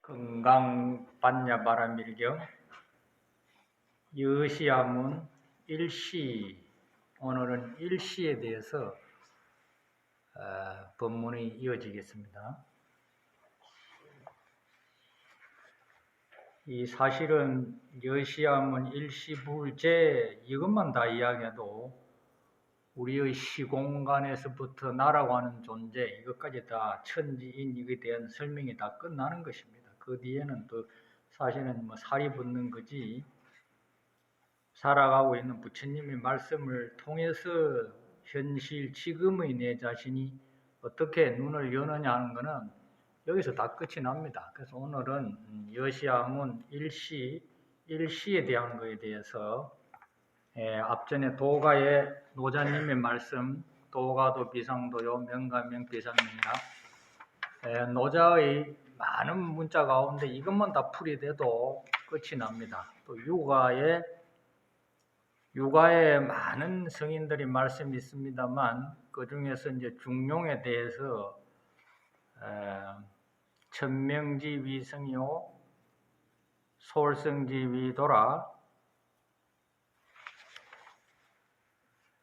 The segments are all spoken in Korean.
건강반야바라밀경 여시야문 일시. 오늘은 일시에 대해서 본문이 이어지겠습니다. 이 사실은 여시야문 일시불제 이것만 다 이야기해도 우리의 시공간에서부터 나라고 하는 존재, 이것까지 다 천지인 이에 대한 설명이 다 끝나는 것입니다. 그 뒤에는 또 사실은 살이 붙는 거지, 살아가고 있는 부처님의 말씀을 통해서 현실 지금의 내 자신이 어떻게 눈을 여느냐 하는 것은 여기서 다 끝이 납니다. 그래서 오늘은 여시야문 일시에 대한 것에 대해서 앞전에 도가의 노자님의 말씀, 도가도 비상도요 명가명비상명이라 노자의 많은 문자 가운데 이것만 다 풀이돼도 끝이 납니다. 또 육아에 많은 성인들이 말씀이 있습니다만 그 중에서 이제 중용에 대해서 천명지 위성이요 소울성지 위도라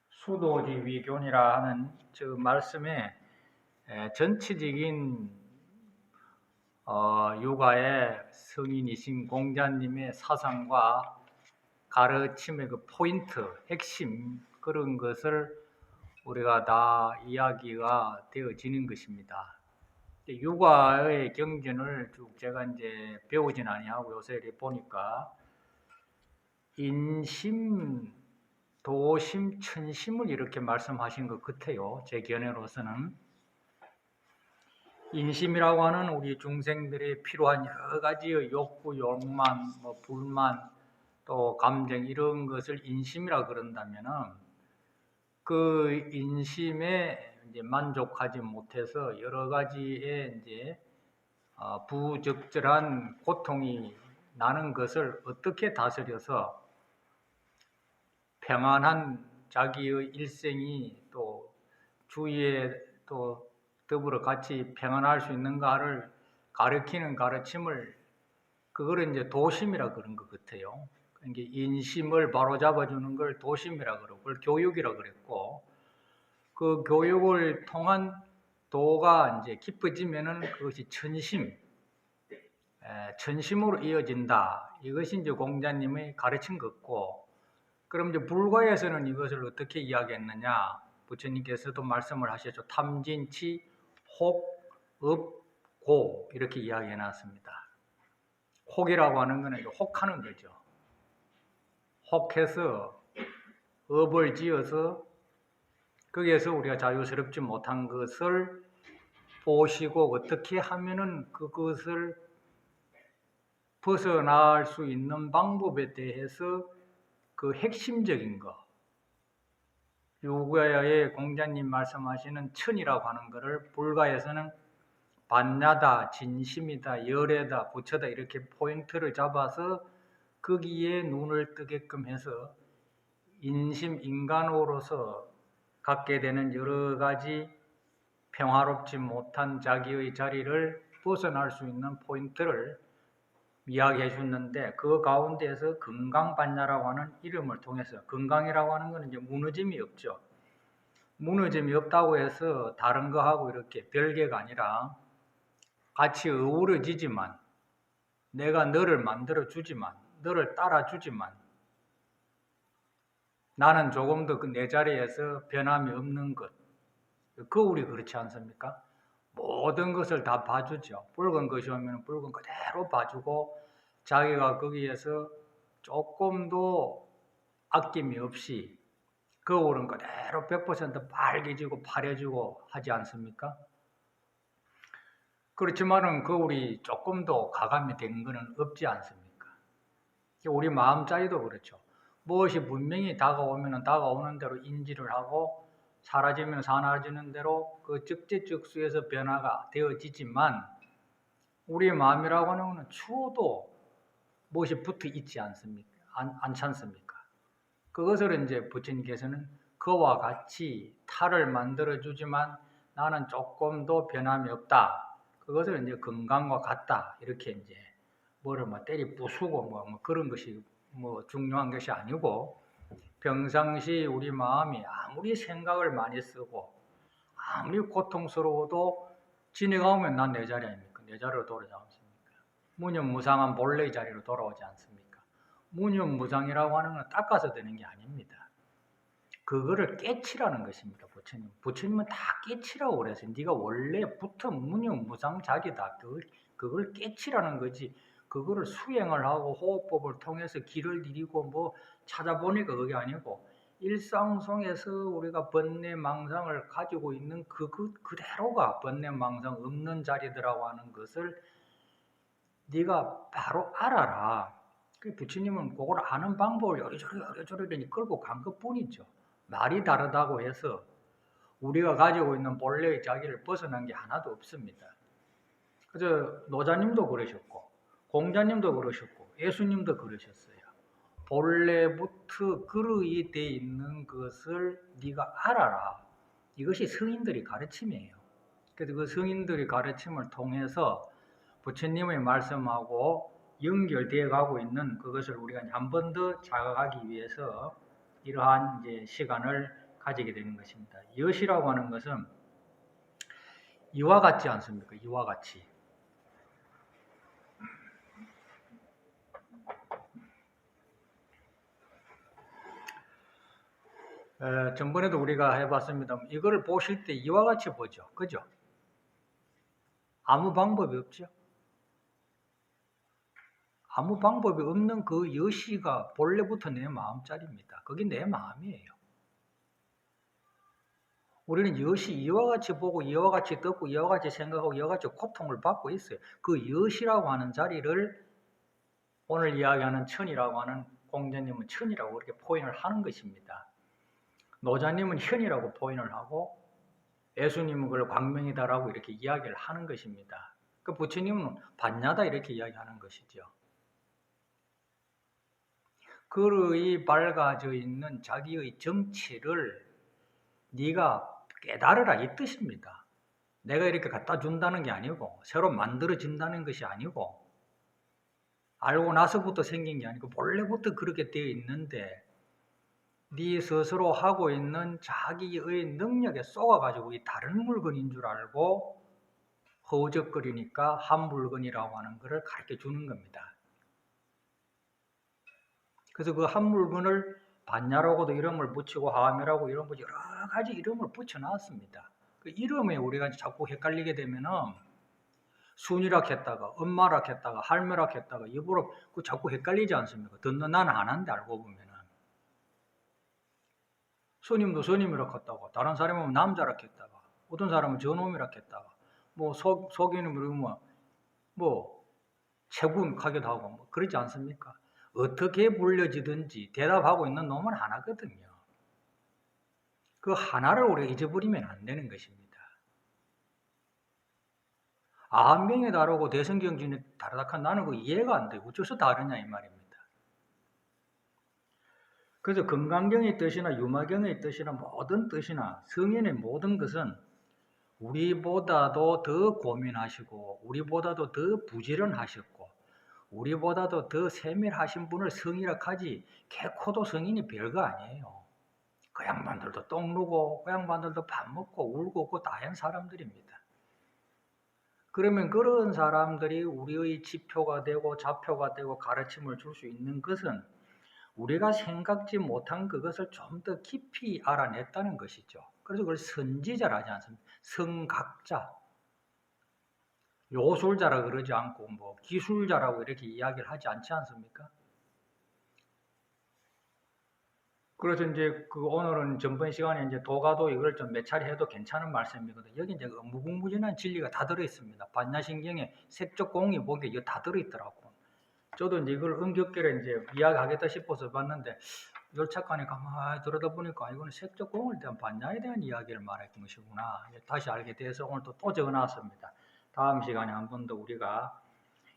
수도지 위교니라 하는 저 말씀에 전체적인 육아의 성인이신 공자님의 사상과 가르침의 그 포인트, 핵심 그런 것을 우리가 다 이야기가 되어지는 것입니다. 육아의 경전을 쭉 제가 이제 배우진 아니하고 요새 보니까 인심, 도심, 천심을 이렇게 말씀하신 것 같아요. 제 견해로서는 인심이라고 하는 우리 중생들이 필요한 여러 가지의 욕구, 욕망, 불만, 또 감정 이런 것을 인심이라 그런다면은 그 인심에 이제 만족하지 못해서 여러 가지의 이제 부적절한 고통이 나는 것을 어떻게 다스려서 평안한 자기의 일생이 또 주위에 또 더불어 같이 평안할 수 있는가를 가르치는 가르침을 그거를 이제 도심이라 그런 것 같아요. 그러니까 인심을 바로잡아주는 걸 도심이라 그러고 그걸 교육이라 그랬고 그 교육을 통한 도가 이제 깊어지면은 그것이 천심으로 이어진다. 이것이 이제 공자님의 가르친 것고, 그럼 이제 불가에서는 이것을 어떻게 이야기했느냐? 부처님께서도 말씀을 하셨죠. 탐진치, 혹, 업, 고 이렇게 이야기해 놨습니다. 혹이라고 하는 것은 혹하는 거죠. 혹해서 업을 지어서 거기에서 우리가 자유스럽지 못한 것을 보시고 어떻게 하면은 그것을 벗어날 수 있는 방법에 대해서 그 핵심적인 거, 요가의 공자님 말씀하시는 천이라고 하는 것을 불가에서는 반야다, 진심이다, 열애다, 부처다 이렇게 포인트를 잡아서 거기에 눈을 뜨게끔 해서 인간으로서 갖게 되는 여러 가지 평화롭지 못한 자기의 자리를 벗어날 수 있는 포인트를 이야기해 줬는데 그 가운데에서 건강반야라고 하는 이름을 통해서 건강이라고 하는 것은 이제 무너짐이 없죠. 무너짐이 없다고 해서 다른 거하고 이렇게 별개가 아니라 같이 어우러지지만 내가 너를 만들어 주지만 너를 따라 주지만 나는 조금 더 그 내 자리에서 변함이 없는 것. 거울이 그렇지 않습니까? 모든 것을 다 봐주죠. 붉은 것이 오면 붉은 그대로 봐주고 자기가 거기에서 조금도 아낌이 없이 거울은 그대로 100% 빨개지고 파래지고 하지 않습니까? 그렇지만은 거울이 조금도 가감이 된 것은 없지 않습니까? 우리 마음자리도 그렇죠. 무엇이 분명히 다가오면 다가오는 대로 인지를 하고 사라지면 사라지는 대로 그 적재적소에서 변화가 되어지지만 우리의 마음이라고 하는 것은 추워도 무엇이 붙어 있지 않습니까? 않지 않습니까? 그것을 이제 부처님께서는 그와 같이 탈을 만들어 주지만 나는 조금도 변함이 없다. 그것을 이제 건강과 같다 이렇게 이제 뭐를 뭐 때리 부수고 뭐 그런 것이 뭐 중요한 것이 아니고, 평상시 우리 마음이 아무리 생각을 많이 쓰고 아무리 고통스러워도 지나가면 난 내 자리 아닙니까? 내 자리로 돌아오지 않습니까? 무념무상한 본래의 자리로 돌아오지 않습니까? 무념무상이라고 하는 건 닦아서 되는 게 아닙니다. 그거를 깨치라는 것입니다. 부처님. 부처님은 다 깨치라고 그래서 네가 원래부터 무념무상자리다. 그걸 깨치라는 거지. 그거를 수행을 하고 호흡법을 통해서 길을 들이고 뭐 찾아보니까 그게 아니고, 일상 속에서 우리가 번뇌망상을 가지고 있는 그대로가 번뇌망상 없는 자리더라고 하는 것을 네가 바로 알아라. 그 부처님은 그걸 아는 방법을 요리조리 끌고 간 것뿐이죠. 말이 다르다고 해서 우리가 가지고 있는 본래의 자기를 벗어난 게 하나도 없습니다. 그래서 노자님도 그러셨고, 공자님도 그러셨고, 예수님도 그러셨어요. 본래부터 그릇이 돼 있는 것을 네가 알아라. 이것이 성인들의 가르침이에요. 그래서 그 성인들의 가르침을 통해서 부처님의 말씀하고 연결되어 가고 있는 그것을 우리가 한 번 더 자각하기 위해서 이러한 이제 시간을 가지게 되는 것입니다. 엿이라고 하는 것은 이와 같지 않습니까? 이와 같이. 전번에도 우리가 해봤습니다. 이거를 보실 때 이와 같이 보죠. 그죠? 아무 방법이 없죠. 아무 방법이 없는 그 여시가 본래부터 내 마음짜리입니다. 그게 내 마음이에요. 우리는 여시 이와 같이 보고 이와 같이 듣고 이와 같이 생각하고 이와 같이 고통을 받고 있어요. 그 여시라고 하는 자리를 오늘 이야기하는 천이라고 하는 공자님은 천이라고 그렇게 포인을 하는 것입니다. 노자님은 현이라고 포인을 하고 예수님은 그걸 광명이다라고 이렇게 이야기를 하는 것입니다. 그 부처님은 반야다 이렇게 이야기하는 것이죠. 그의 밝아져 있는 자기의 정체를 네가 깨달으라 이 뜻입니다. 내가 이렇게 갖다 준다는 게 아니고 새로 만들어진다는 것이 아니고 알고 나서부터 생긴 게 아니고 본래부터 그렇게 되어 있는데 네 스스로 하고 있는 자기의 능력에 쏘아가지고 이 다른 물건인 줄 알고 허우적거리니까 한 물건이라고 하는 것을 가르쳐 주는 겁니다. 그래서 그 한 물건을 반야라고도 이름을 붙이고 하암이라고 이런 거 여러 가지 이름을 붙여놨습니다. 그 이름에 우리가 자꾸 헷갈리게 되면은 순이라 했다가 엄마라 했다가 할매라 했다가 입으로 그 자꾸 헷갈리지 않습니까? 듣는 나는 하나인데 알고 보면은 스님도 스님이라 했다가 다른 사람은 남자라 했다가 어떤 사람은 저놈이라 했다가 뭐 속이는 뭐 체군 하기도 하고 뭐 그러지 않습니까? 어떻게 불려지든지 대답하고 있는 놈은 하나거든요. 그 하나를 우리가 잊어버리면 안 되는 것입니다. 아한명이 다르고 대성경전이 다르다 한 나는 그 이해가 안 돼. 어째서 다르냐 이 말입니다. 그래서 건강경의 뜻이나 유마경의 뜻이나 모든 뜻이나 성인의 모든 것은 우리보다도 더 고민하시고 우리보다도 더 부지런하셨고 우리보다도 더 세밀하신 분을 성이라 하지 개코도 성인이 별거 아니에요. 그 양반들도 똥 누고 그 양반들도 밥 먹고 울고 웃고 다 한 사람들입니다. 그러면 그런 사람들이 우리의 지표가 되고 좌표가 되고 가르침을 줄 수 있는 것은 우리가 생각지 못한 그것을 좀 더 깊이 알아냈다는 것이죠. 그래서 그걸 선지자라지 않습니까? 성각자, 요술자라 그러지 않고 뭐 기술자라고 이렇게 이야기를 하지 않지 않습니까? 그래서 이제 그 오늘은 전번 시간에 이제 도가도 이걸 좀 몇 차례 해도 괜찮은 말씀이거든요. 여기 이제 무궁무진한 진리가 다 들어있습니다. 반야신경에 색조공이 보기에 이거 다 들어있더라고. 저도 이제 이걸 은격결에 이제 이야기하겠다 싶어서 봤는데 열착관에 가만히 들여다보니까 이거는 색조공을 대한 반야에 대한 이야기를 말했던 것이구나. 다시 알게 돼서 오늘 또 적어놨습니다. 다음 시간에 한 번 더 우리가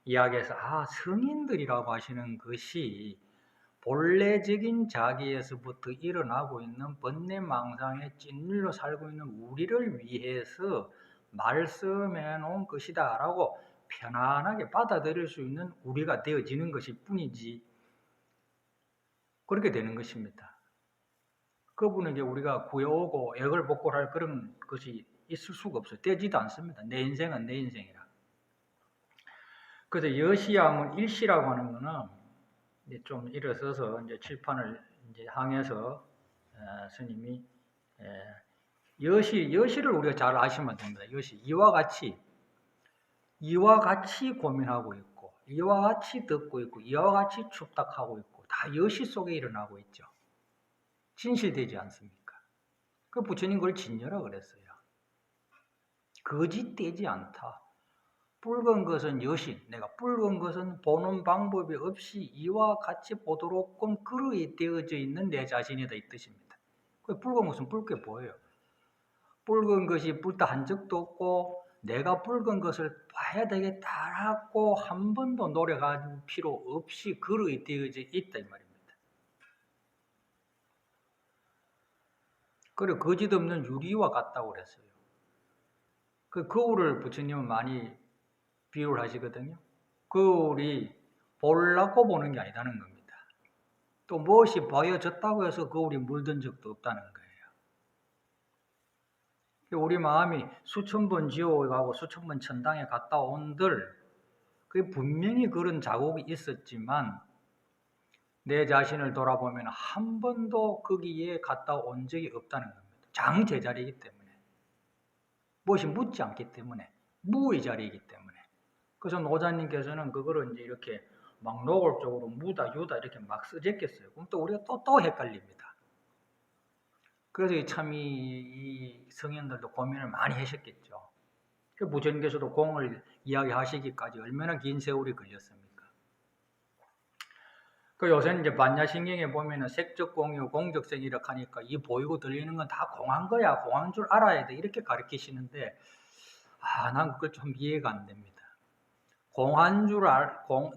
이야기해서 성인들이라고 하시는 것이 본래적인 자기에서부터 일어나고 있는 번뇌망상의 찐밀로 살고 있는 우리를 위해서 말씀해 놓은 것이다 라고 편안하게 받아들일 수 있는 우리가 되어지는 것일 뿐이지 그렇게 되는 것입니다. 그분에게 우리가 구해오고 애걸복걸할 그런 것이 있을 수가 없어요. 되지도 않습니다. 내 인생은 내 인생이라. 그래서 여시함을 일시라고 하는 거는 이제 좀 일어서서 이제 칠판을 이제 항해서 스님이 여시를 우리가 잘 아시면 됩니다. 여시 이와 같이 고민하고 있고 이와 같이 듣고 있고 이와 같이 축탁하고 있고 다 여시 속에 일어나고 있죠. 진실되지 않습니까? 그 부처님 그걸 진여라 그랬어요. 거짓되지 않다. 붉은 것은 여신, 내가 붉은 것은 보는 방법이 없이 이와 같이 보도록끔 그릇이 되어져 있는 내 자신이다 이 뜻입니다. 그 붉은 것은 붉게 보여요. 붉은 것이 붉다 한 적도 없고 내가 붉은 것을 봐야 되겠다라고 한 번도 노력할 필요 없이 그릇이 되어져 있다 이 말입니다. 그리고 거짓 없는 유리와 같다고 그랬어요. 그 거울을 부처님은 많이 비유를 하시거든요. 거울이 보려고 보는 게 아니라는 겁니다. 또 무엇이 보여졌다고 해서 거울이 물든 적도 없다는 거예요. 우리 마음이 수천 번 지옥에 가고 수천 번 천당에 갔다 온들 그게 분명히 그런 자국이 있었지만 내 자신을 돌아보면 한 번도 거기에 갔다 온 적이 없다는 겁니다. 장제자리이기 때문에 무엇이 묻지 않기 때문에 무의 자리이기 때문에 그래서 노자님께서는 그거를 이제 이렇게 막 노골적으로 무다 유다 이렇게 막 쓰셨겠어요. 그럼 또 우리가 또 헷갈립니다. 그래서 참 이 성인들도 고민을 많이 하셨겠죠. 그 부처님께서도 공을 이야기하시기까지 얼마나 긴 세월이 걸렸습니까? 그 요새는 이제 반야신경에 보면은 색적 공유, 공적색 이렇게 하니까 이 보이고 들리는 건 다 공한 거야, 공한 줄 알아야 돼 이렇게 가르치시는데 난 그걸 좀 이해가 안 됩니다. 공한 줄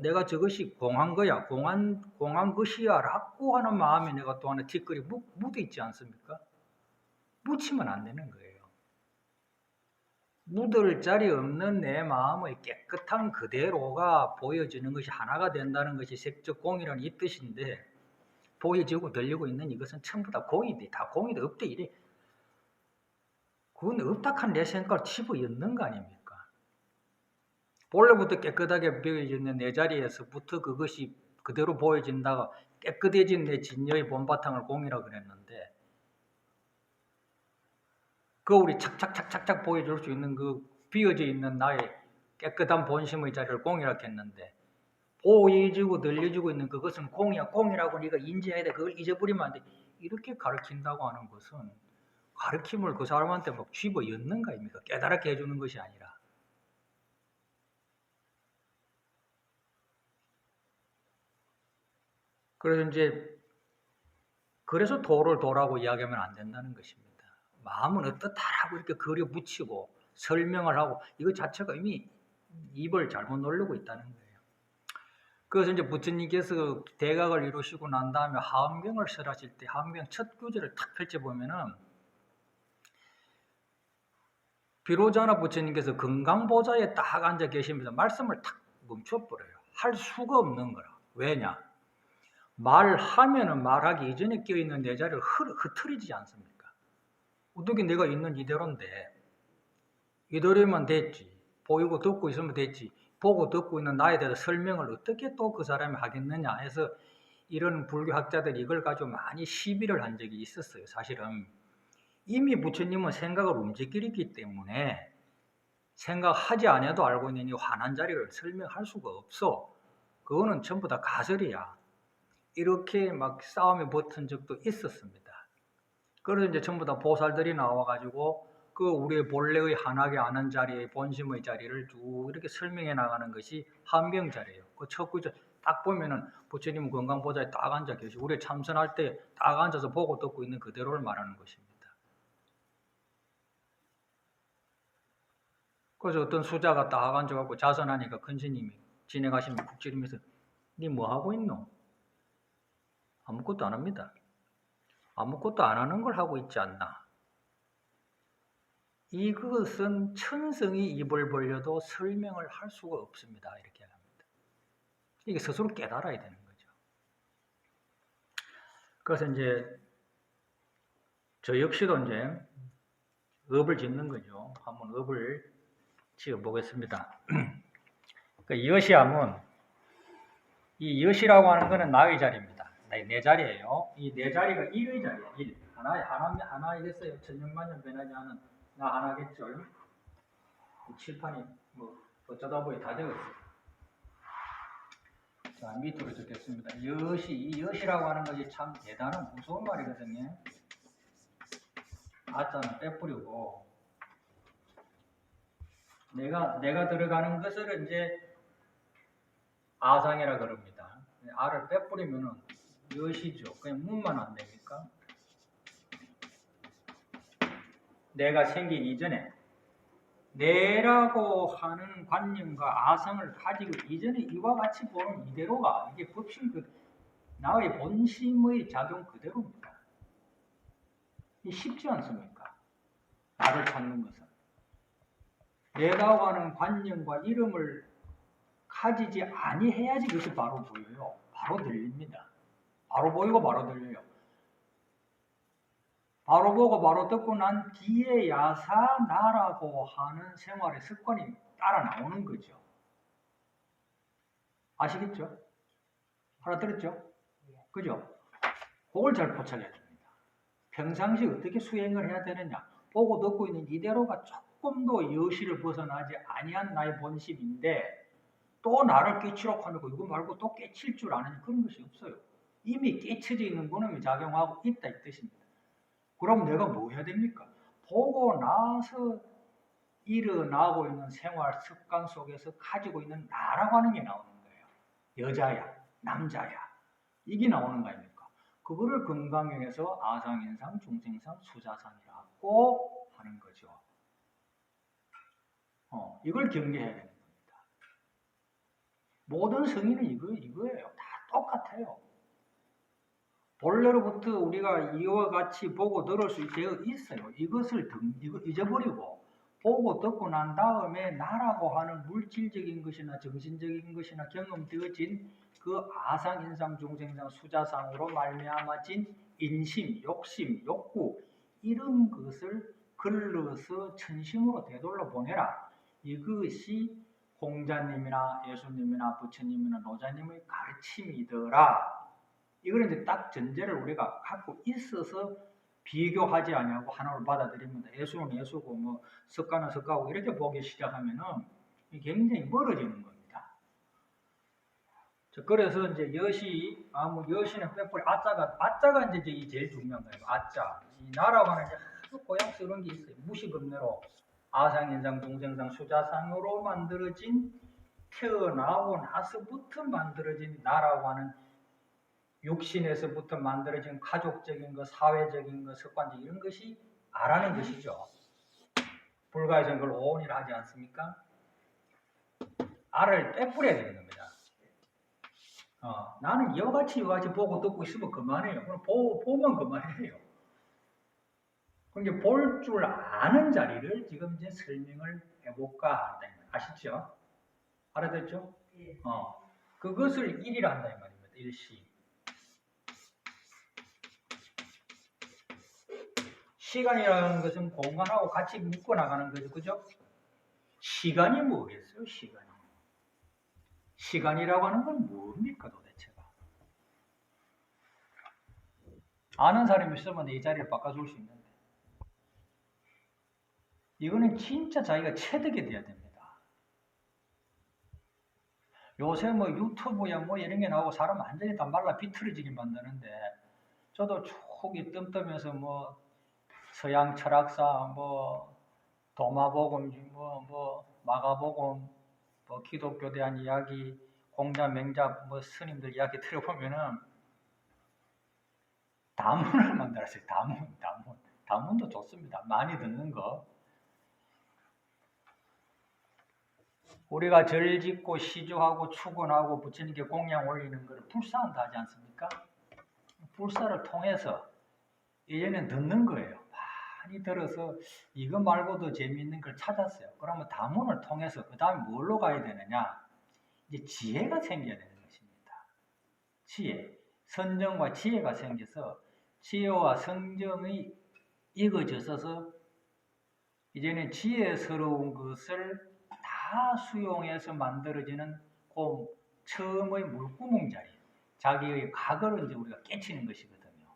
내가 저것이 공한 거야, 공한 것이야 라고 하는 마음에 내가 또 하나 뒷글이 묻어 있지 않습니까? 묻히면 안 되는 거예요. 묻을 자리 없는 내 마음의 깨끗한 그대로가 보여지는 것이 하나가 된다는 것이 색적 공이라는 이 뜻인데 보여지고 들리고 있는 이것은 전부 다 공이돼. 다 공이돼. 없대 이래. 그건 없다한 내 생각을 집어넣는 거 아닙니까? 본래부터 깨끗하게 보여지는 내 자리에서부터 그것이 그대로 보여진다가 깨끗해진 내 진여의 본바탕을 공이라고 그랬는데 거울이 착착착착착 보여줄 수 있는 그 비어져 있는 나의 깨끗한 본심의 자리를 공이라고 했는데 보여지고 들려지고 있는 그것은 공이야. 공이라고 네가 인지해야 돼. 그걸 잊어버리면 안 돼. 이렇게 가르친다고 하는 것은 가르침을 그 사람한테 막 집어넣는 거 아닙니까? 깨달게 해주는 것이 아니라. 그래서 이제 그래서 도를 도라고 이야기하면 안 된다는 것입니다. 마음은 어떻다라고 이렇게 그려 붙이고 설명을 하고 이거 자체가 이미 입을 잘못 놀리고 있다는 거예요. 그래서 이제 부처님께서 대각을 이루시고 난 다음에 하엄경을 설하실 때 하엄경 첫 구절을 탁 펼쳐보면은 비로자나 부처님께서 금강보좌에 딱 앉아 계시면서 말씀을 탁 멈춰버려요. 할 수가 없는 거라. 왜냐? 말하면은 말하기 이전에 껴있는 내 자리를 흐트리지 않습니까? 어떻게 내가 있는 이대로인데 이대로면 됐지. 보이고 듣고 있으면 됐지. 보고 듣고 있는 나에 대해서 설명을 어떻게 또 그 사람이 하겠느냐 해서 이런 불교학자들이 이걸 가지고 많이 시비를 한 적이 있었어요. 사실은 이미 부처님은 생각을 움직이기 때문에 생각하지 않아도 알고 있는 이 환한 자리를 설명할 수가 없어. 그거는 전부 다 가설이야. 이렇게 막 싸움에 붙은 적도 있었습니다. 그래서 이제 전부 다 보살들이 나와가지고 그 우리의 본래의 한하게 아는 자리의 본심의 자리를 쭉 이렇게 설명해 나가는 것이 한병 자리예요. 그 첫 구절 딱 보면은 부처님은 건강보좌에 딱 앉아 계시고 우리 참선할 때 딱 앉아서 보고 듣고 있는 그대로를 말하는 것입니다. 그래서 어떤 수자가 딱 앉아갖고 자선하니까 큰 스님이 진행하시면 국 찌르면서 니 뭐 하고 있노? 아무것도 안 합니다. 아무것도 안 하는 걸 하고 있지 않나? 이것은 천성이 입을 벌려도 설명을 할 수가 없습니다. 이렇게 합니다. 이게 스스로 깨달아야 되는 거죠. 그래서 이제 저 역시도 이제 업을 짓는 거죠. 한번 업을 지어 보겠습니다. 그 여시하면 이 여시라고 하는 것은 나의 자리입니다. 내 자리예요. 이 내 자리가 일의 자리예요. 일. 하나이겠어요. 천년만년 변하지 않은 나 하나겠죠. 칠판이 뭐 어쩌다 보니 다 적었어요. 자, 밑으로 적겠습니다. 여시, 이 여시라고 하는 것이 참 대단한 무서운 말이거든요. 아자는 빼뿌리고 내가 들어가는 것을 이제 아상이라 그럽니다. 아를 빼뿌리면은 여시죠. 그냥 문만 안 됩니까? 내가 생기기 이전에 내라고 하는 관념과 아상을 가지고 이전에 이와 같이 보는 이대로가 이게 법심 나의 본심의 작용 그대로입니다. 쉽지 않습니까? 나를 찾는 것은 내라고 하는 관념과 이름을 가지지 아니해야지 그것이 바로 보여요. 바로 들립니다. 바로 보이고 바로 들려요. 바로 보고 바로 듣고 난 뒤에 야사 나라고 하는 생활의 습관이 따라 나오는 거죠. 아시겠죠? 알아들었죠? 그죠? 그걸 잘 포착해야 됩니다. 평상시 어떻게 수행을 해야 되느냐? 보고 듣고 있는 이대로가 조금 더 여시를 벗어나지 아니한 나의 본심인데 또 나를 깨치려고 하는 거 이거 말고 또 깨칠 줄 아는 그런 것이 없어요. 이미 깨쳐져 있는 그놈이 작용하고 있다 이 뜻입니다. 그럼 내가 뭐 해야 됩니까? 보고 나서 일어나고 있는 생활 습관 속에서 가지고 있는 나라고 하는 게 나오는 거예요. 여자야, 남자야. 이게 나오는 거 아닙니까? 그거를 건강형에서 아상인상, 중생상, 수자상이라고 하는 거죠. 이걸 경계해야 되는 겁니다. 모든 성인은 이거예요. 다 똑같아요. 본래로부터 우리가 이와 같이 보고 들을 수 되어 있어요. 이것을 잊어버리고 보고 듣고 난 다음에 나라고 하는 물질적인 것이나 정신적인 것이나 경험되어진 그 아상, 인상, 중생상, 수자상으로 말미암아진 인심, 욕심, 욕구 이런 것을 걸러서 천심으로 되돌려 보내라. 이것이 공자님이나 예수님이나 부처님이나 노자님의 가르침이더라. 이걸 이제 딱 전제를 우리가 갖고 있어서 비교하지 아니하고 하나를 받아들입니다. 예수는 예수고 뭐 석가는 석가고 이렇게 보기 시작하면은 굉장히 멀어지는 겁니다. 그래서 이제 여시는 빼뿌리 아자가 이제 제일 중요한 거예요. 아자. 이 나라고 하는 아주 고향스러운 게 있어요. 무식음내로 아상인상, 중생상, 수자상으로 만들어진 태어나고 나서부터 만들어진 나라고 하는 육신에서부터 만들어진 가족적인 것, 사회적인 것, 습관적 이런 것이 아라는 것이죠. 불가에서는 그걸 오온이라 하지 않습니까? 알을 빼뿌려야 되는 겁니다. 나는 이와 같이 보고 듣고 있으면 그만해요. 그럼 보면 그만해요. 그러니까 볼 줄 아는 자리를 지금 이제 설명을 해볼까 한다. 아시죠? 알아듣죠? 그것을 일이라 한다 이 말입니다. 일시. 시간이라는 것은 공간하고 같이 묶어 나가는 거죠. 그죠? 시간이 뭐겠어요? 시간이라고 하는 건 뭡니까 도대체가? 아는 사람이 있으면 이 자리를 바꿔줄 수 있는데 이거는 진짜 자기가 체득이 돼야 됩니다. 요새 뭐 유튜브야 뭐 이런 게 나오고 사람 완전히 다 말라 비틀어지게 만드는데 저도 축이 뜸뜸해서 뭐 서양 철학사, 뭐 도마복음, 뭐 마가복음, 뭐 기독교 대한 이야기, 공자, 맹자, 뭐 스님들 이야기 들어보면은 다문을 만들었어요. 다문도 좋습니다. 많이 듣는 거. 우리가 절 짓고 시주하고 축원하고 부처님께 공양 올리는 것을 불사한다 하지 않습니까? 불사를 통해서 이제는 듣는 거예요. 많이 들어서 이거 말고도 재미있는 걸 찾았어요. 그러면 다문을 통해서 그 다음에 뭘로 가야 되느냐? 이제 지혜가 생겨야 되는 것입니다. 지혜. 선정과 지혜가 생겨서 지혜와 성정이 이어져서 이제는 지혜스러운 것을 다 수용해서 만들어지는 그 처음의 물구멍 자리, 자기의 과거를 이제 우리가 깨치는 것이거든요.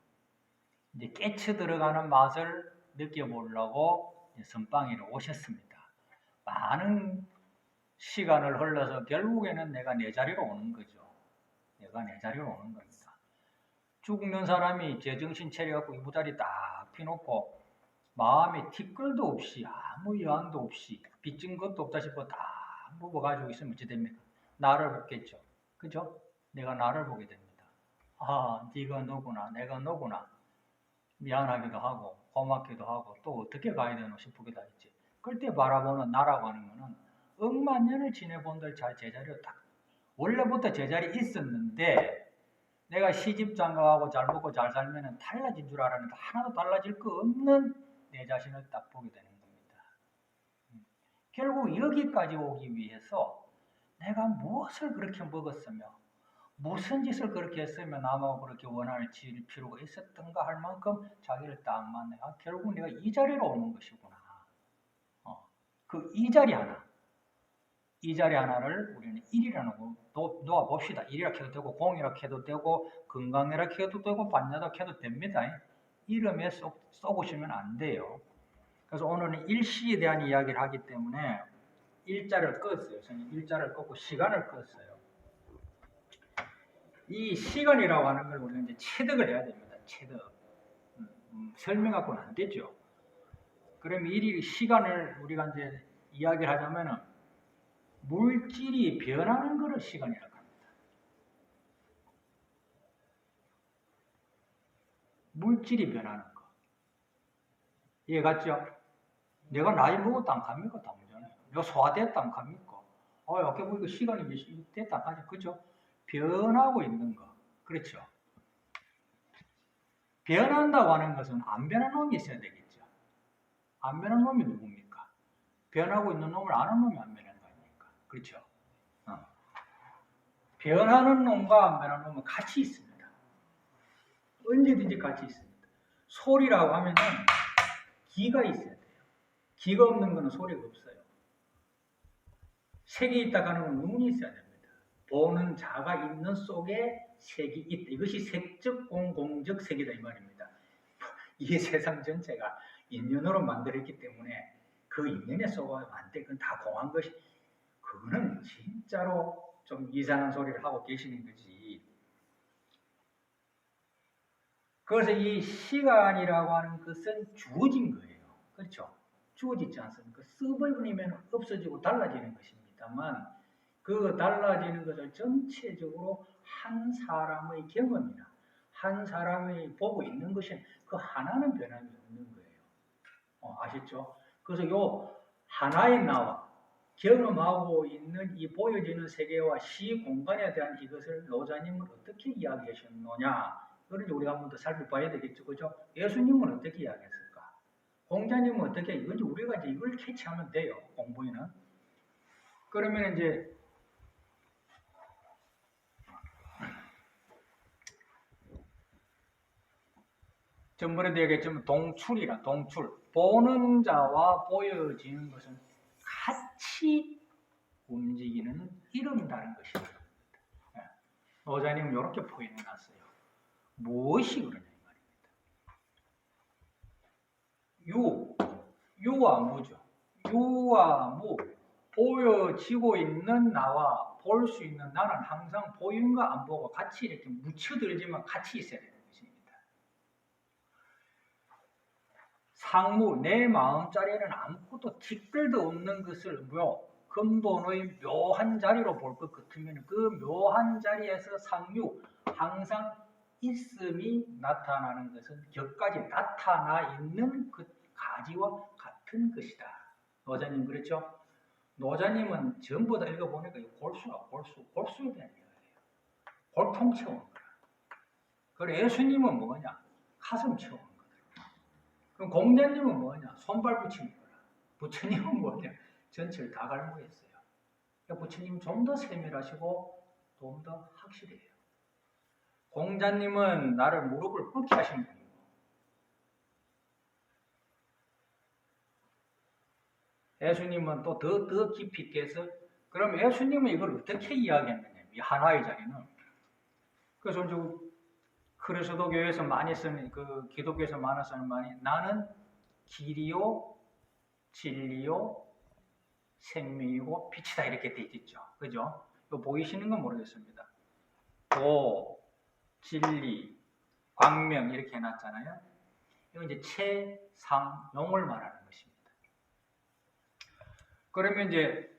이제 깨쳐 들어가는 맛을 느껴보려고 선방위로 오셨습니다. 많은 시간을 흘러서 결국에는 내가 내 자리로 오는 거죠. 내가 내 자리로 오는 겁니다. 죽는 사람이 제정신 차려갖고 이부자리 딱 피놓고 마음에 티끌도 없이 아무 여한도 없이 빚진 것도 없다 싶어 다 묵어가지고 있으면 어찌 됩니까? 나를 보겠죠. 그죠? 내가 나를 보게 됩니다. 아, 네가 너구나, 내가 너구나. 미안하기도 하고 고맙기도 하고 또 어떻게 가야 되나 싶기도 하겠지. 그때 바라보는 나라고 하는 거는 억만 년을 지내본들 제자리로 딱 원래부터 제자리 있었는데 내가 시집 장가가고 잘 먹고 잘 살면 달라진 줄 알았는데 하나도 달라질 거 없는 내 자신을 딱 보게 되는 겁니다. 결국 여기까지 오기 위해서 내가 무엇을 그렇게 먹었으며 무슨 짓을 그렇게 했으면 남하고 그렇게 원한을 지을 필요가 있었던가 할 만큼 자기를 딱 만나. 아, 결국 내가 이 자리로 오는 것이구나. 그 이 자리 하나. 이 자리 하나를 우리는 1이라고 놓아봅시다. 1이라 해도 되고 0이라 해도 되고 건강이라 해도 되고 반야다 해도 됩니다. 이름에 써보시면 안 돼요. 그래서 오늘은 일시에 대한 이야기를 하기 때문에 일자를 껐어요. 저는 일자를 껐고 시간을 껐어요. 이 시간이라고 하는 걸 우리가 이제 체득을 해야 됩니다. 체득. 설명하고는 안 되죠. 그러면 이 시간을 우리가 이제 이야기를 하자면은 물질이 변하는 것을 시간이라고 합니다. 물질이 변하는 거. 이해 갔죠? 내가 나이 먹었다 안 갑니까? 당연히. 내가 소화됐다 안 갑니까? 이렇게 보니까 시간이 됐다 안 가죠? 그죠? 변하고 있는 거. 그렇죠? 변한다고 하는 것은 안 변한 놈이 있어야 되겠죠. 안 변한 놈이 누굽니까? 변하고 있는 놈을 아는 놈이 안 변한 거 아닙니까? 그렇죠? 변하는 놈과 안 변하는 놈은 같이 있습니다. 언제든지 같이 있습니다. 소리라고 하면은 귀가 있어야 돼요. 귀가 없는 것은 소리가 없어요. 색이 있다 하는 건 눈이 있어야 됩니다. 보는 자가 있는 속에 색이 있다. 이것이 색적 공공적 색이다 이 말입니다. 이 세상 전체가 인연으로 만들었기 때문에 그 인연에 속아 만든 건 다 공한 것이 그거는 진짜로 좀 이상한 소리를 하고 계시는 거지. 그래서 이 시간이라고 하는 것은 주어진 거예요. 그렇죠? 주어지지 않습니까? 서버이면 없어지고 달라지는 것입니다만 그 달라지는 것을 전체적으로 한 사람의 경험이나 한 사람이 보고 있는 것이 그 하나는 변함이 없는 거예요. 아시죠? 그래서 요 하나의 나와 경험하고 있는 이 보여지는 세계와 시 공간에 대한 이것을 노자님은 어떻게 이야기하셨느냐? 그런지 우리가 한번 더 살펴봐야 되겠죠, 그죠? 예수님은 어떻게 이야기했을까? 공자님은 어떻게 이건지 우리가 이제 이걸 캐치하면 돼요, 공부에는. 그러면 이제 전번에도 얘기했지만 동출 보는 자와 보여지는 것은 같이 움직이는 이름다른 것입니다. 노자님은 이렇게 표현해놨어요. 무엇이 그러냐 이 말입니다. 유와 무죠. 유와 무 보여지고 있는 나와 볼 수 있는 나는 항상 보이는가 안 보고 같이 이렇게 묻혀들지만 같이 있어야 되는 것입니다. 상무 내 마음자리에는 아무것도 티끌도 없는 것을 근본의 묘한 자리로 볼 것 같으면 그 묘한 자리에서 상유 항상 있음이 나타나는 것은 격까지 나타나 있는 그 가지와 같은 것이다. 노자님 그렇죠? 노자님은 전부 다 읽어보니까 골수에 대한 이야기예요. 골통 채우는 거야. 그리고 예수님은 뭐냐? 가슴 채우는 거야. 그럼 공자님은 뭐냐? 손발 부처님이라. 부처님은 뭐냐? 전체를 다 갈무했어요. 그러니까 부처님 좀 더 세밀하시고 좀 더 확실해요. 공자님은 나를 무릎을 꿇게 하신 분이고, 예수님은 또 더 깊이 깨서, 그럼 예수님은 이걸 어떻게 이야기했느냐? 이 하나의 자리는. 그래서 그리스도 교회에서 많이 쓰는, 기독교에서 많이 쓰는 말이, 나는 길이요, 진리요, 생명이고 빛이다, 이렇게 돼 있죠. 그죠? 이거 보이시는 건 모르겠습니다. 도, 진리, 광명 이렇게 해놨잖아요. 이건 이제 최상용을 말하는 것입니다. 그러면 이제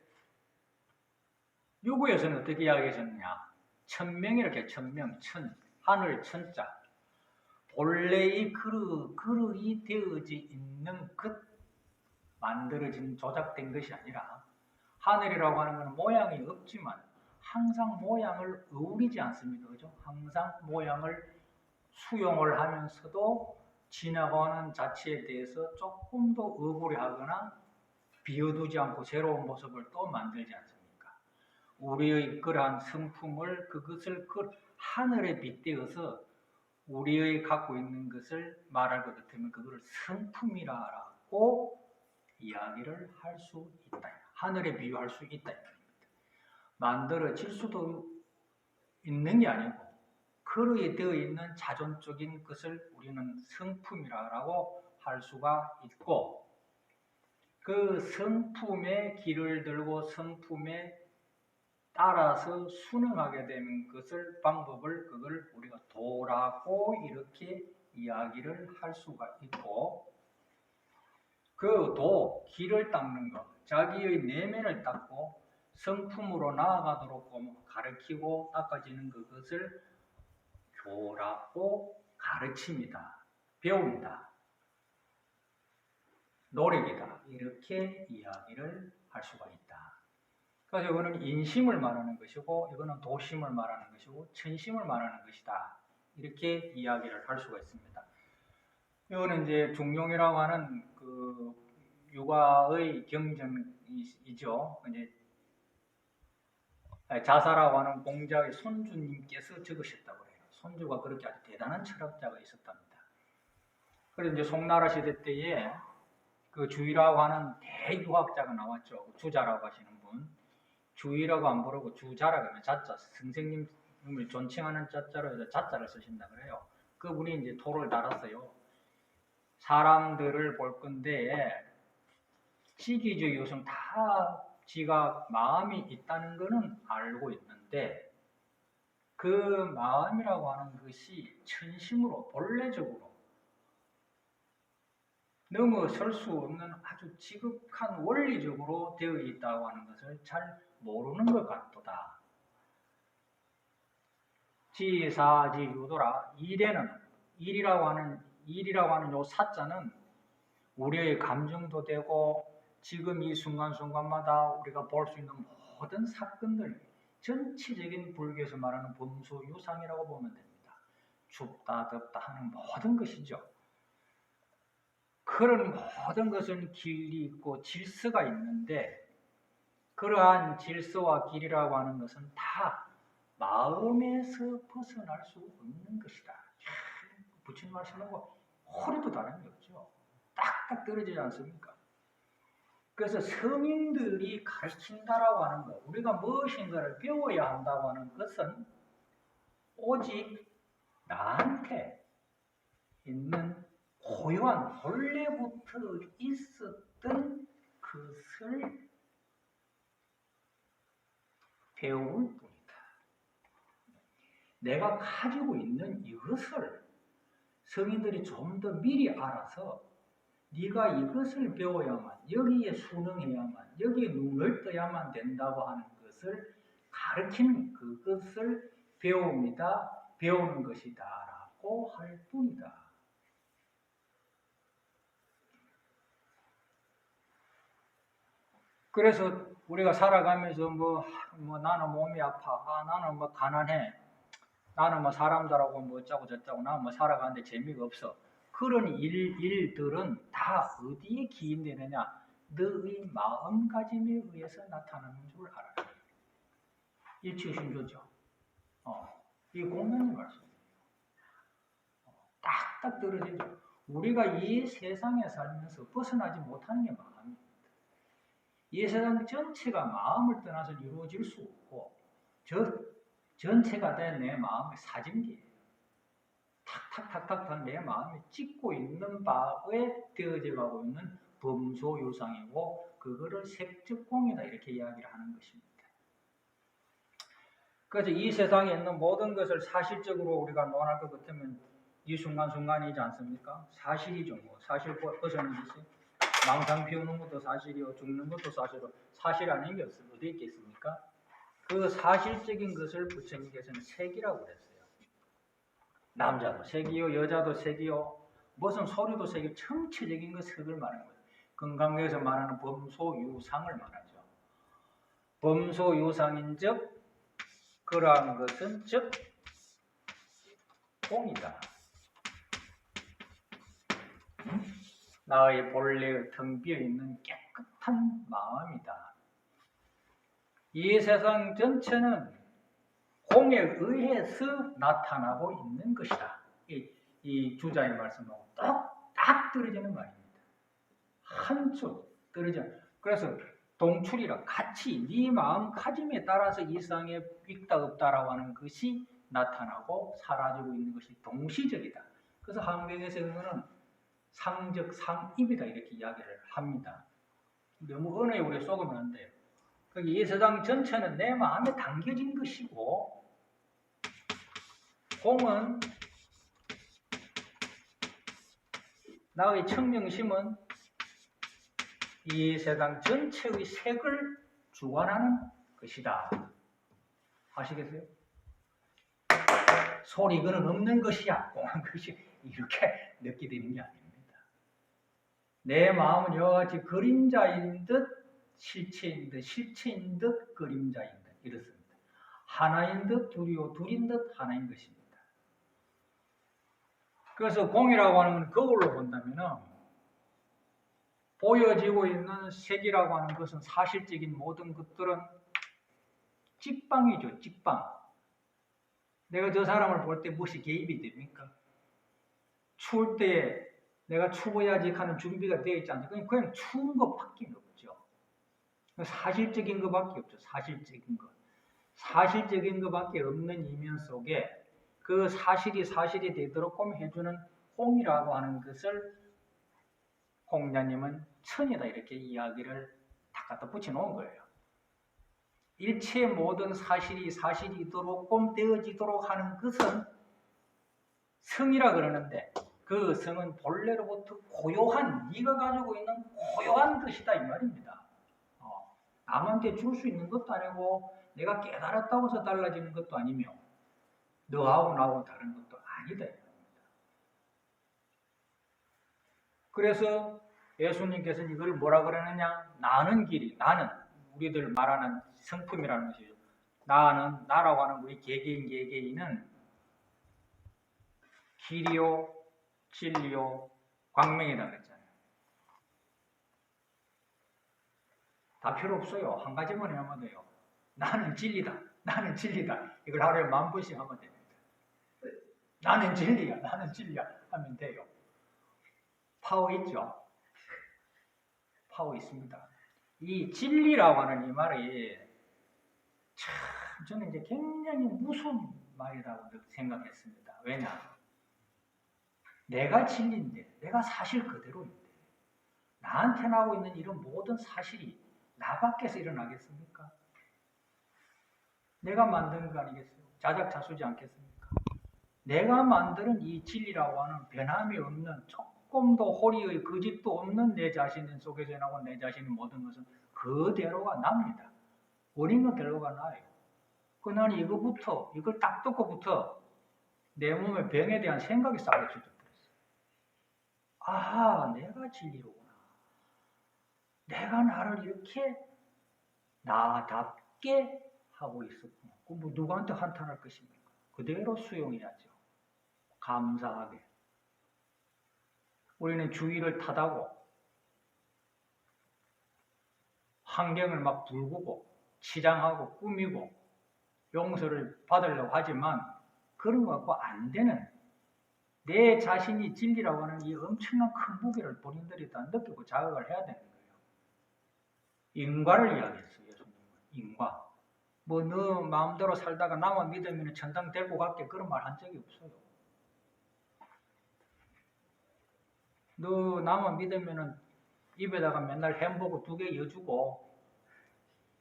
유구에서는 어떻게 이야기하셨느냐? 천명 이렇게 천명, 하늘 천자. 본래의 그릇이 되어져 있는 것, 만들어진 조작된 것이 아니라, 하늘이라고 하는 것은 모양이 없지만 항상 모양을 어우리지 않습니다. 그죠? 항상 모양을 수용을 하면서도 지나가는 자체에 대해서 조금 더 억울해하거나 비워두지 않고 새로운 모습을 또 만들지 않습니까? 우리의 그러한 성품을, 그것을 하늘에 빗대어서 우리의 갖고 있는 것을 말할 것 같으면 그것을 성품이라고 이야기를 할 수 있다. 하늘에 비유할 수 있다. 만들어질 수도 있는 게 아니고 그릇에 되어 있는 자존적인 것을 우리는 성품이라고 할 수가 있고, 그 성품의 길을 들고 성품에 따라서 순응하게 되는 것을, 방법을, 그걸 우리가 도라고 이렇게 이야기를 할 수가 있고, 그 도, 길을 닦는 것, 자기의 내면을 닦고 성품으로 나아가도록 가르치고 닦아지는 그것을 교라고 가르칩니다. 배웁니다. 노력이다. 이렇게 이야기를 할 수가 있다. 그래서 이거는 인심을 말하는 것이고, 이거는 도심을 말하는 것이고, 천심을 말하는 것이다. 이렇게 이야기를 할 수가 있습니다. 이거는 이제 중용이라고 하는 그 유가의 경전이죠. 이제 자사라고 하는 공자의 손주님께서 적으셨다고 해요. 손주가 그렇게 아주 대단한 철학자가 있었답니다. 그래서 이제 송나라 시대 때에 그 주의라고 하는 대유학자가 나왔죠. 주자라고 하시는 분. 주의라고 안 부르고 주자라고 하면 자자, 선생님을 존칭하는 자자로 해서 자자를 쓰신다 그래요. 그분이 이제 토를 달았어요. 사람들을 볼 건데 시기적 요소는 다 지가 마음이 있다는 것은 알고 있는데, 그 마음이라고 하는 것이 천심으로 본래적으로 넘어설 수 없는 아주 지극한 원리적으로 되어 있다고 하는 것을 잘 모르는 것 같도다. 지사지유도라. 일이라고 하는 요 사자는 우리의 감정도 되고 지금 이 순간순간마다 우리가 볼 수 있는 모든 사건들, 전체적인 불교에서 말하는 범수유상이라고 보면 됩니다. 춥다 덥다 하는 모든 것이죠. 그런 모든 것은 길이 있고 질서가 있는데, 그러한 질서와 길이라고 하는 것은 다 마음에서 벗어날 수 없는 것이다. 부처님 말씀하고 허리도 다른 게 없죠. 딱딱 떨어지지 않습니까? 그래서 성인들이 가르친다라고 하는 것, 우리가 무엇인가를 배워야 한다고 하는 것은 오직 나한테 있는 고유한 본래부터 있었던 것을 배울 뿐이다. 내가 가지고 있는 이것을 성인들이 좀 더 미리 알아서 네가 이것을 배워야만, 여기에 순응해야만, 여기에 눈을 떠야만 된다고 하는 것을 가르치는, 그것을 배우는 것이다 라고 할 뿐이다. 그래서 우리가 살아가면서 나는 몸이 아파, 나는 가난해, 나는 사람들하고 어쩌고 저쩌고, 나는 살아가는데 재미가 없어. 그런 일들은 다 어디에 기인되느냐? 너의 마음가짐에 의해서 나타나는 줄 알아라. 일치의심조죠. 이 공연의 말씀이에요. 딱딱 떨어지죠. 우리가 이 세상에 살면서 벗어나지 못하는 게 마음입니다. 이 세상 전체가 마음을 떠나서 이루어질 수 없고 전체가 다 내 마음의 사진기예요. 탁탁탁탁 내 마음이 찍고 있는 바에 되어져 가고 있는 범소유상이고 그거를 색적공이다 이렇게 이야기를 하는 것입니다. 그래서 이 세상에 있는 모든 것을 사실적으로 우리가 논할 것 같으면 이 순간순간이지 않습니까? 사실이죠. 뭐 사실 벗어나는 것이 망상 피우는 것도 사실이요, 죽는 것도 사실이요. 사실 아닌 게 어디 있겠습니까? 그 사실적인 것을 부처님께서는 색이라고 그랬어요. 남자도 색이요, 여자도 색이요, 무슨 소리도 색이요, 전체적인 것 색을 말하는 거예요. 건강에서 말하는 범소유상을 말하죠. 범소유상인즉 그러한 것은 즉 공이다. 나의 본래의 텅 비어있는 깨끗한 마음이다. 이 세상 전체는 공에 의해서 나타나고 있는 것이다. 이 주자의 말씀하고 딱 떨어지는 말입니다. 한쪽 떨어져. 그래서 동출이라 같이 네 마음가짐에 따라서 이 세상에 있다 없다라고 하는 것이 나타나고 사라지고 있는 것이 동시적이다. 그래서 한국에서는 상적 상입이다 이렇게 이야기를 합니다. 너무 언어에 우리 쏘으면 안 돼요. 이 세상 전체는 내 마음에 담겨진 것이고 공은 나의 청명심은 이 세상 전체의 색을 주관하는 것이다. 아시겠어요? 소리 그는 없는 것이야, 공한 것이 이렇게 느끼되는 게 아닙니다. 내 마음은 여러 가지 그림자인 듯 실체인 듯, 실체인 듯 그림자인 듯 이렇습니다. 하나인 듯 둘이요, 둘인 듯 하나인 것입니다. 그래서 공이라고 하는 건 거울로 본다면은 보여지고 있는 색이라고 하는 것은 사실적인 모든 것들은 찍방이죠, 찍방. 내가 저 사람을 볼 때 무엇이 개입이 됩니까? 추울 때 내가 추워야지 하는 준비가 되어 있지 않습니까? 그냥 추운 것밖에 없죠. 사실적인 것밖에 없죠. 사실적인 것. 사실적인 것밖에 없는 이면 속에 그 사실이 되도록 해주는 홍이라고 하는 것을 홍자님은 천이다 이렇게 이야기를 다 갖다 붙여놓은 거예요. 일체 모든 사실이도록 되어지도록 하는 것은 성이라 그러는데 그 성은 본래로부터 고요한, 네가 가지고 있는 고요한 것이다 이 말입니다. 남한테 줄 수 있는 것도 아니고 내가 깨달았다고 해서 달라지는 것도 아니며 너하고 나하고 다른 것도 아니다. 그래서 예수님께서는 이걸 뭐라 그러느냐? 나는 길이, 나는 우리들 말하는 성품이라는 것이죠. 나라고 하는 우리 개개인은 길이요, 진리요, 광명이다 그랬잖아요. 다 필요 없어요. 한 가지만 하면 돼요. 나는 진리다. 나는 진리다. 이걸 하루에 10,000번씩 하면 됩니다. 나는 진리야. 나는 진리야. 하면 돼요. 파워 있죠? 파워 있습니다. 이 진리라고 하는 이 말이 참 저는 이제 굉장히 무서운 말이라고 생각했습니다. 왜냐? 내가 진리인데, 내가 사실 그대로인데, 나한테 나오고 있는 이런 모든 사실이 나 밖에서 일어나겠습니까? 내가 만든 거 아니겠어요? 자작자수지 않겠습니까? 내가 만드는 이 진리라고 하는 변함이 없는 조금도 호리의 거짓도 없는 내 자신 속에서 나온 내 자신의 모든 것은 그대로가 납니다. 어린 건 대로가 나요. 나는 이걸 딱 듣고부터 내 몸의 병에 대한 생각이 쌓여져버렸어요. 아하, 내가 진리로구나. 내가 나를 이렇게 나답게 하고 있었구나. 뭐 누구한테 한탄할 것입니까? 그대로 수용해야죠. 감사하게. 우리는 주위를 타다고 환경을 막 불구고 치장하고 꾸미고 용서를 받으려고 하지만 그런 거 갖고 안 되는 내 자신이 진리라고 하는 이 엄청난 큰 무게를 본인들이 다 느끼고 자각을 해야 되는 거예요. 인과를 이야기했어요. 예수님은. 인과. 뭐 너 마음대로 살다가 나만 믿으면 천당 데리고 갈게 그런 말 한 적이 없어요. 너 나만 믿으면 입에다가 맨날 햄버거 2개 여주고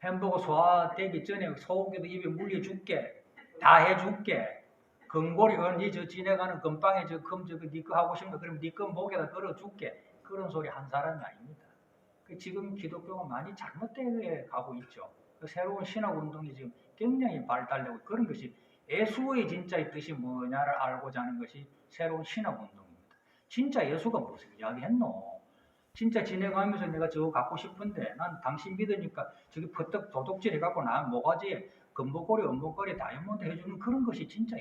햄버거 소화되기 전에 소고기도 입에 물려줄게. 다 해줄게. 금고리 언니 저 지내가는 금방에 저금 저거 니거 하고 싶나 그럼 니거 목에다 걸어줄게. 그런 소리 한 사람이 아닙니다. 지금 기독교가 많이 잘못되게 가고 있죠. 새로운 신학 운동이 지금 굉장히 발달되고 그런 것이 예수의 진짜의 뜻이 뭐냐를 알고자 하는 것이 새로운 신학 운동입니다. 진짜 예수가 무슨 이야기했노? 진짜 지내가면서 내가 저거 갖고 싶은데 난 당신 믿으니까 저기 퍼뜩 도둑질 해갖고 나 모가지에 금목걸이, 은목걸이, 다이아몬드 해주는 그런 것이 진짜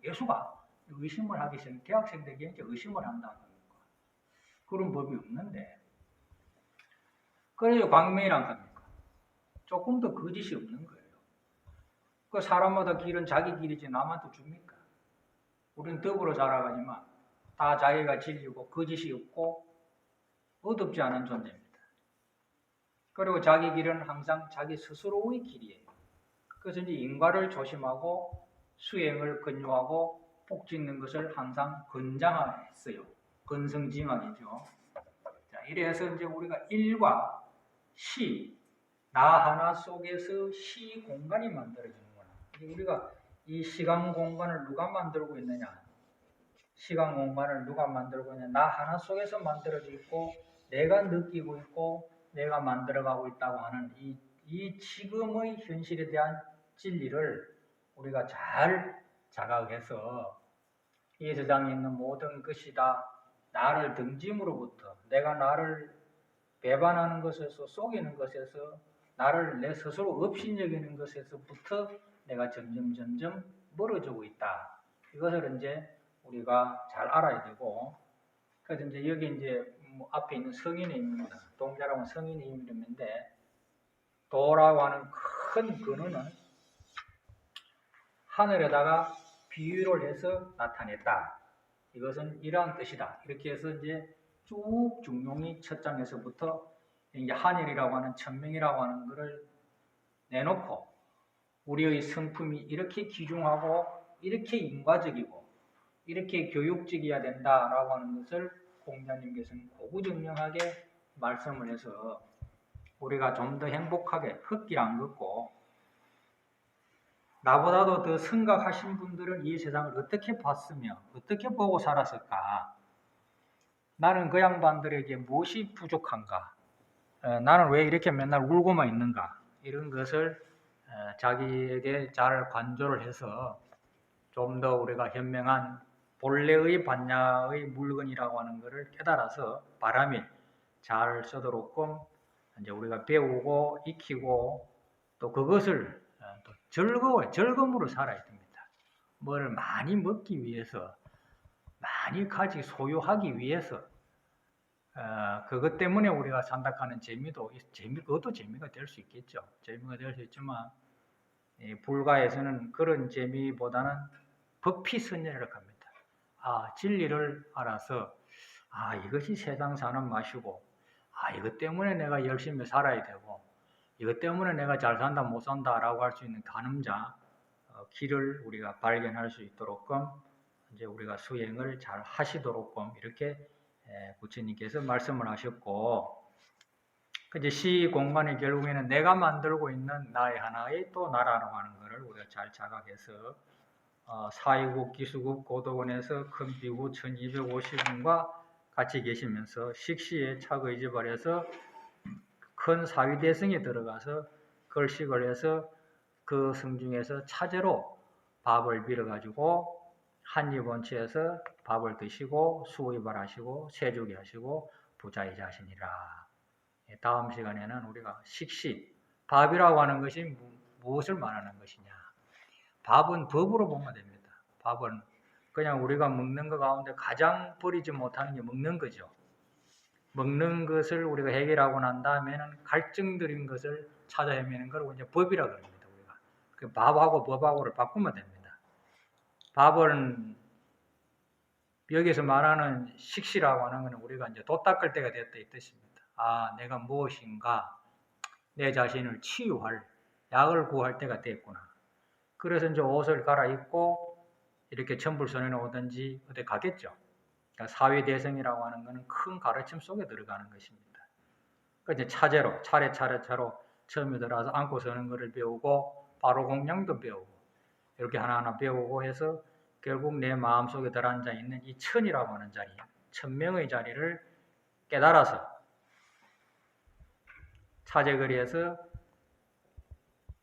예수가 의심을 하기 시작해 대학생들에게 이제 의심을 한다는 겁니다. 그런 법이 없는데 그래서 광명이란 겁니까? 조금 더 거짓이 없는 거예요. 그 사람마다 길은 자기 길이지 남한테 줍니까? 우리는 더불어 살아가지만 다 자기가 진리고 거짓이 없고 어둡지 않은 존재입니다. 그리고 자기 길은 항상 자기 스스로의 길이에요. 그래서 이제 인과를 조심하고 수행을 근유하고 복 짓는 것을 항상 권장했어요. 근성징악이죠. 자, 이래서 이제 우리가 일과 시, 나 하나 속에서 시 공간이 만들어지는구나. 우리가 이 시간 공간을 누가 만들고 있느냐? 시간 공간을 누가 만들고 있느냐? 나 하나 속에서 만들어져 있고 내가 느끼고 있고 내가 만들어가고 있다고 하는 이 지금의 현실에 대한 진리를 우리가 잘 자각해서 이 세상에 있는 모든 것이 다 나를 등짐으로부터 내가 나를 배반하는 것에서 속이는 것에서 나를 내 스스로 업신여기는 것에서부터 내가 점점 멀어지고 있다. 이것을 이제 우리가 잘 알아야 되고 그래서 이제 여기 이제 앞에 있는 성인의 힘입니다. 동자라고 하는 성인의 힘인데 도라고 하는 큰 근원은 하늘에다가 비유를 해서 나타냈다. 이것은 이러한 뜻이다. 이렇게 해서 이제 쭉 중용이 첫 장에서부터 이제 하늘이라고 하는 천명이라고 하는 것을 내놓고 우리의 성품이 이렇게 귀중하고 이렇게 인과적이고 이렇게 교육적이어야 된다라고 하는 것을 공자님께서는 고구정명하게 말씀을 해서 우리가 좀 더 행복하게 흙길 안 걷고 나보다도 더 생각하신 분들은 이 세상을 어떻게 봤으며 어떻게 보고 살았을까? 나는 그 양반들에게 무엇이 부족한가? 나는 왜 이렇게 맨날 울고만 있는가? 이런 것을 자기에게 잘 관조를 해서 좀 더 우리가 현명한 본래의 반야의 물건이라고 하는 것을 깨달아서 바람이 잘 쓰도록끔 이제 우리가 배우고 익히고 또 그것을 또 즐거움으로 살아야 됩니다. 뭘 많이 먹기 위해서 많이 가지 소유하기 위해서 그것 때문에 우리가 산다하는 재미도 그것도 재미가 될 수 있겠죠. 재미가 될 수 있지만 불가에서는 그런 재미보다는 법피선열이라고 합니다. 진리를 알아서 이것이 세상 사는 맛이고 이것 때문에 내가 열심히 살아야 되고 이것 때문에 내가 잘 산다 못 산다라고 할 수 있는 가늠자 길을 우리가 발견할 수 있도록끔 이제 우리가 수행을 잘 하시도록끔 이렇게 부처님께서 말씀을 하셨고 이제 시 공간의 결국에는 내가 만들고 있는 나의 하나의 또 나라라고 하는 것을 우리가 잘 자각해서 사이국, 기수국, 고도원에서 금비구 1250원과 같이 계시면서 식시에 착의지발해서 큰 사위대성에 들어가서 걸식을 해서 그 성중에서 차제로 밥을 빌어가지고 한입원치에서 밥을 드시고 수의발 하시고 세조기 하시고 부자의 자신이라. 다음 시간에는 우리가 식시, 밥이라고 하는 것이 무엇을 말하는 것이냐. 밥은 법으로 보면 됩니다. 밥은 그냥 우리가 먹는 것 가운데 가장 버리지 못하는 게 먹는 거죠. 먹는 것을 우리가 해결하고 난 다음에는 갈증들인 것을 찾아 헤매는 걸 이제 법이라고 합니다. 우리가 그 밥하고 법하고를 바꾸면 됩니다. 밥은 여기서 말하는 식시라고 하는 것은 우리가 이제 돛 닦을 때가 됐다 이 뜻입니다. 아, 내가 무엇인가 내 자신을 치유할 약을 구할 때가 됐구나. 그래서 이제 옷을 갈아입고 이렇게 천불선에 오든지 어디 가겠죠. 그러니까 사회대성이라고 하는 것은 큰 가르침 속에 들어가는 것입니다. 그러니까 이제 차례로 차례차례차로 처음에 들어와서 앉고 서는 것을 배우고 바로 공양도 배우고 이렇게 하나하나 배우고 해서 결국 내 마음속에 들어앉아 있는 이 천이라고 하는 자리, 천명의 자리를 깨달아서 차제거리에서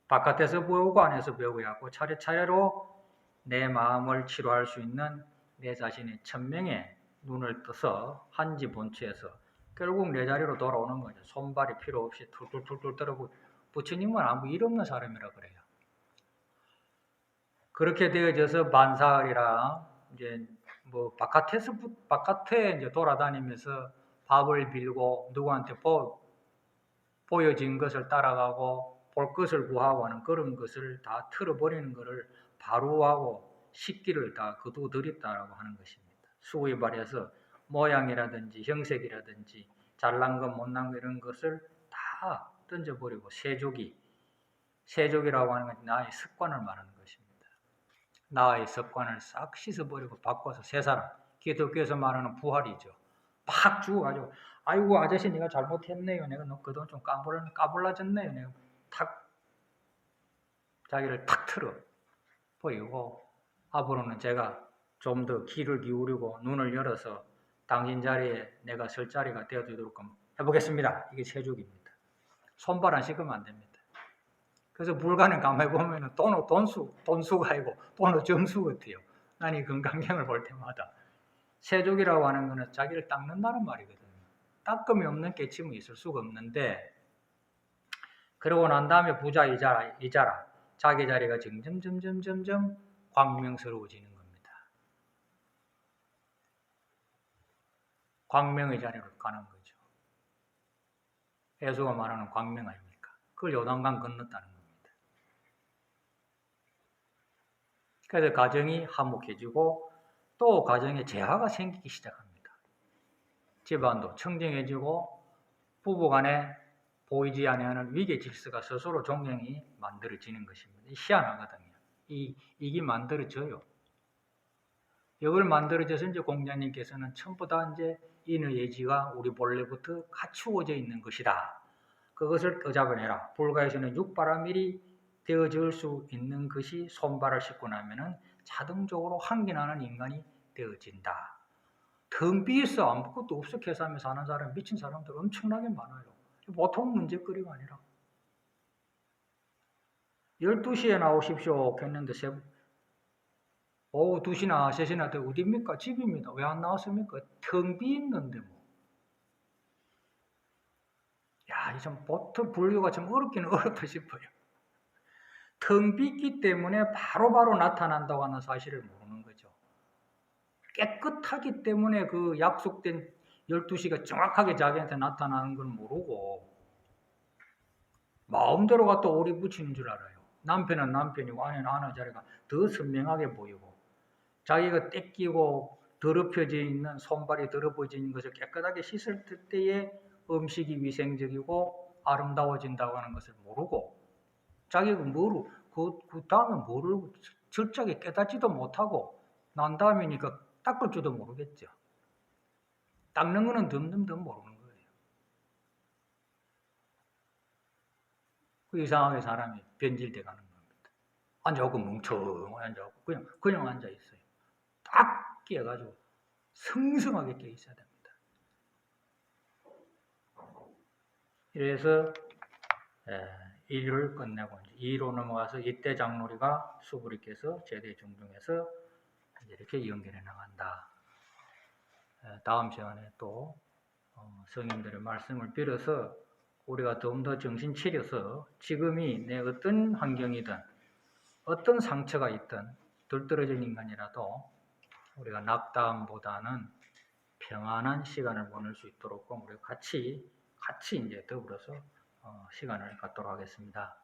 바깥에서 배우고 안에서 배우고 하고 차례차례로 내 마음을 치료할 수 있는 내 자신의 천명에 눈을 떠서 한지 본체에서 결국 내 자리로 돌아오는 거죠. 손발이 필요 없이 툴툴툴툴 떨고 부처님은 아무 일 없는 사람이라 그래요. 그렇게 되어져서 반사을이라 이제 뭐 바깥에 이제 돌아다니면서 밥을 빌고 누구한테 보여진 것을 따라가고 볼 것을 구하고 하는 그런 것을 다 틀어버리는 것을 바로하고 식기를 다 거두들였다라고 하는 것입니다. 수의 발해서 모양이라든지 형색이라든지 잘난 것 못난 것 이런 것을 다 던져버리고 세족이라고 하는 건 나의 습관을 말하는 것입니다. 나의 습관을 싹 씻어버리고 바꿔서 새 사람, 기독교에서 말하는 부활이죠. 팍 죽어가지고 아이고 아저씨 내가 잘못했네요. 내가 그동안 좀 까불라졌네요. 내가 탁 자기를 탁 틀어 버리고 앞으로는 제가 좀 더 귀를 기울이고 눈을 열어서 당신 자리에 내가 설 자리가 되어주도록 해보겠습니다. 이게 세족입니다. 손발 안 씻으면 안 됩니다. 그래서 불가능 가만히 보면 돈수가 아니고 돈의 점수 같아요. 난 이 건강경을 볼 때마다 세족이라고 하는 것은 자기를 닦는다는 말이거든요. 닦음이 없는 깨침이 있을 수가 없는데 그러고 난 다음에 부자 이자라 자기 자리가 점점 광명스러워지는 겁니다. 광명의 자리로 가는 거죠. 예수가 말하는 광명 아닙니까? 그걸 요단강 건넜다는 겁니다. 그래서 가정이 화목해지고 또 가정에 재화가 생기기 시작합니다. 집안도 청정해지고 부부간에 보이지 않는 위계 질서가 스스로 종영이 만들어지는 것입니다. 희한하거든요. 이게 만들어져요. 이걸 만들어져서 이제 공자님께서는 전부 다 이제 인의 예지가 우리 본래부터 갖추어져 있는 것이다. 그것을 떠잡아내라. 불가에서는 육바라밀이 되어질 수 있는 것이 손발을 씻고 나면은 자동적으로 환기나는 인간이 되어진다. 텅 비어서 아무것도 없어 계산하며 사는 사람, 미친 사람들 엄청나게 많아요. 보통 문제거리가 아니라 12시에 나오십시오 했는데 오후 2시나 3시나 돼 어디입니까? 집입니다. 왜 안 나왔습니까? 텅 비있는데 뭐. 야, 좀 보통 분류가 좀 어렵기는 어렵다 싶어요. 텅 비있기 때문에 바로바로 나타난다고 하는 사실을 모르는 거죠. 깨끗하기 때문에 그 약속된 12시가 정확하게 자기한테 나타나는 걸 모르고 마음대로 갖다 오리 붙이는 줄 알아요. 남편은 남편이고 아내는 아내 자리가 더 선명하게 보이고 자기가 떼끼고 더럽혀져 있는 손발이 더럽어져 있는 것을 깨끗하게 씻을 때에 음식이 위생적이고 아름다워진다고 하는 것을 모르고 자기가 그 다음에 뭐를 철저하게 깨닫지도 못하고 난 다음이니까 닦을 줄도 모르겠죠. 닦는 거는 덤덤 모르는 거예요. 그 이상하게 사람이 변질돼 가는 겁니다. 앉아있고 멍청하게 앉아있고 그냥 앉아있어요. 딱 깨가지고 성성하게 깨 있어야 됩니다. 이래서 1을 끝내고 2로 넘어가서 이때 장로리가 수부리께서 제대 중중에서 이렇게 연결해 나간다. 다음 시간에 또 성인들의 말씀을 빌어서 우리가 좀 더 정신 차려서 지금이 내 어떤 환경이든 어떤 상처가 있든 덜 떨어진 인간이라도 우리가 낙담보다는 평안한 시간을 보낼 수 있도록 우리 같이 이제 더불어서 시간을 갖도록 하겠습니다.